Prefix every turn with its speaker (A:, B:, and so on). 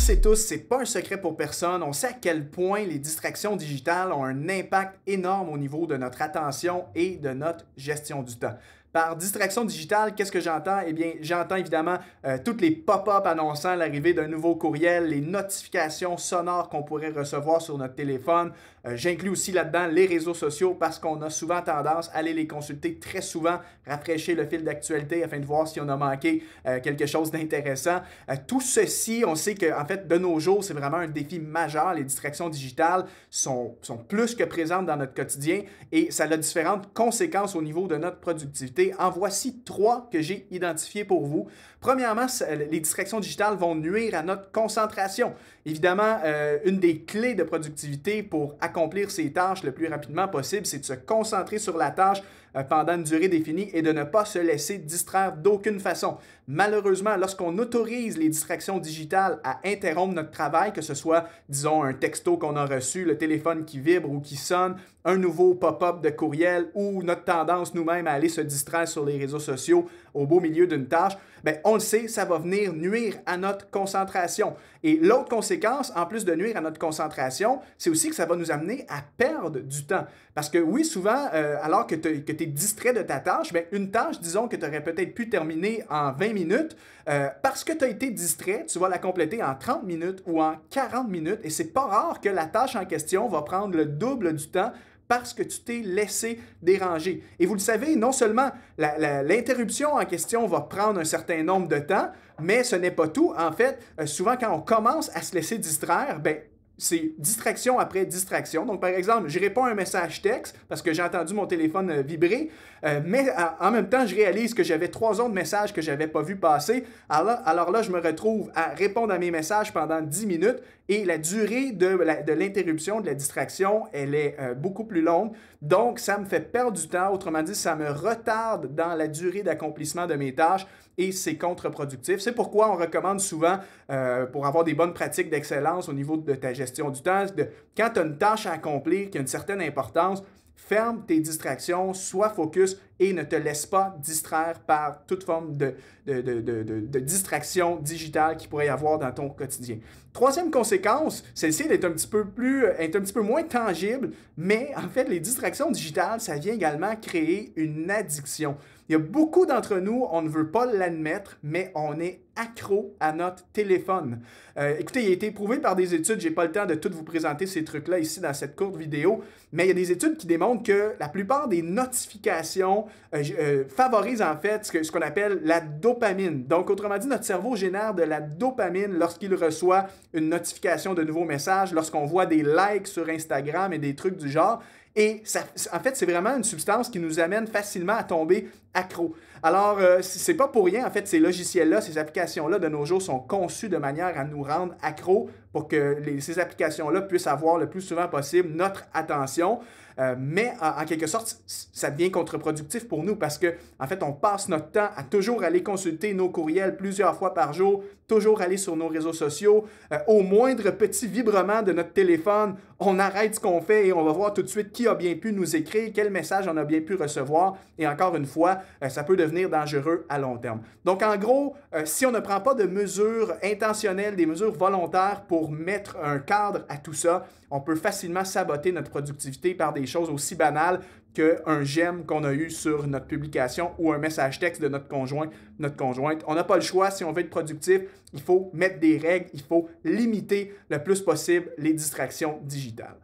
A: sait tous, c'est pas un secret pour personne, on sait à quel point les distractions digitales ont un impact énorme au niveau de notre attention et de notre gestion du temps. Par distraction digitale, qu'est-ce que j'entends? Eh bien, j'entends évidemment toutes les pop-up annonçant l'arrivée d'un nouveau courriel, les notifications sonores qu'on pourrait recevoir sur notre téléphone. J'inclus aussi là-dedans les réseaux sociaux parce qu'on a souvent tendance à aller les consulter très souvent, rafraîchir le fil d'actualité afin de voir si on a manqué quelque chose d'intéressant. Tout ceci, on sait qu'en fait, de nos jours, c'est vraiment un défi majeur. Les distractions digitales sont plus que présentes dans notre quotidien et ça a différentes conséquences au niveau de notre productivité. En voici 3 que j'ai identifiés pour vous. Premièrement, les distractions digitales vont nuire à notre concentration. Évidemment, une des clés de productivité pour accomplir ces tâches le plus rapidement possible, c'est de se concentrer sur la tâche pendant une durée définie et de ne pas se laisser distraire d'aucune façon. Malheureusement, lorsqu'on autorise les distractions digitales à interrompre notre travail, que ce soit, disons, un texto qu'on a reçu, le téléphone qui vibre ou qui sonne, un nouveau pop-up de courriel ou notre tendance nous-mêmes à aller se distraire sur les réseaux sociaux au beau milieu d'une tâche, bien, on le sait, ça va venir nuire à notre concentration. Et l'autre conséquence, en plus de nuire à notre concentration, c'est aussi que ça va nous amener à perdre du temps. Parce que oui, souvent, alors que tu es distrait de ta tâche, bien, une tâche, disons que tu aurais peut-être pu terminer en 20 minutes, parce que tu as été distrait, tu vas la compléter en 30 minutes ou en 40 minutes. Et c'est pas rare que la tâche en question va prendre le double du temps parce que tu t'es laissé déranger. Et vous le savez, non seulement l'interruption en question va prendre un certain nombre de temps, mais ce n'est pas tout. En fait, souvent quand on commence à se laisser distraire, ben, c'est distraction après distraction. Donc, par exemple, je réponds à un message texte parce que j'ai entendu mon téléphone vibrer, mais en même temps, je réalise que j'avais 3 autres messages que je n'avais pas vu passer. Alors là, je me retrouve à répondre à mes messages pendant 10 minutes et la durée de l'interruption, de la distraction, elle est beaucoup plus longue. Donc, ça me fait perdre du temps. Autrement dit, ça me retarde dans la durée d'accomplissement de mes tâches et c'est contre-productif. C'est pourquoi on recommande souvent, pour avoir des bonnes pratiques d'excellence au niveau de ta gestion du temps, quand tu as une tâche à accomplir qui a une certaine importance, ferme tes distractions, sois focus et ne te laisse pas distraire par toute forme de distraction digitale qu'il pourrait y avoir dans ton quotidien. Troisième conséquence, celle-ci est un petit peu moins tangible, mais en fait, les distractions digitales, ça vient également créer une addiction. Il y a beaucoup d'entre nous, on ne veut pas l'admettre, mais on est accro à notre téléphone. Écoutez, il a été prouvé par des études, je n'ai pas le temps de tout vous présenter ces trucs-là ici dans cette courte vidéo, mais il y a des études qui démontrent que la plupart des notifications favorisent en fait ce qu'on appelle la dopamine. Donc, autrement dit, notre cerveau génère de la dopamine lorsqu'il reçoit une notification de nouveaux messages, lorsqu'on voit des likes sur Instagram et des trucs du genre. Et ça, en fait, c'est vraiment une substance qui nous amène facilement à tomber accro. Alors, c'est pas pour rien, en fait, ces logiciels-là, ces applications-là de nos jours sont conçues de manière à nous rendre accros pour que ces applications-là puissent avoir le plus souvent possible notre attention. Mais en quelque sorte, ça devient contre-productif pour nous parce que, en fait, on passe notre temps à toujours aller consulter nos courriels plusieurs fois par jour, toujours aller sur nos réseaux sociaux. Au moindre petit vibrement de notre téléphone, on arrête ce qu'on fait et on va voir tout de suite qui a bien pu nous écrire, quel message on a bien pu recevoir. Et encore une fois, ça peut devenir dangereux à long terme. Donc, en gros, si on ne prend pas de mesures intentionnelles, des mesures volontaires pour mettre un cadre à tout ça, on peut facilement saboter notre productivité par des choses aussi banales qu'un j'aime qu'on a eu sur notre publication ou un message texte de notre conjoint, notre conjointe. On n'a pas le choix. Si on veut être productif, il faut mettre des règles, il faut limiter le plus possible les distractions digitales.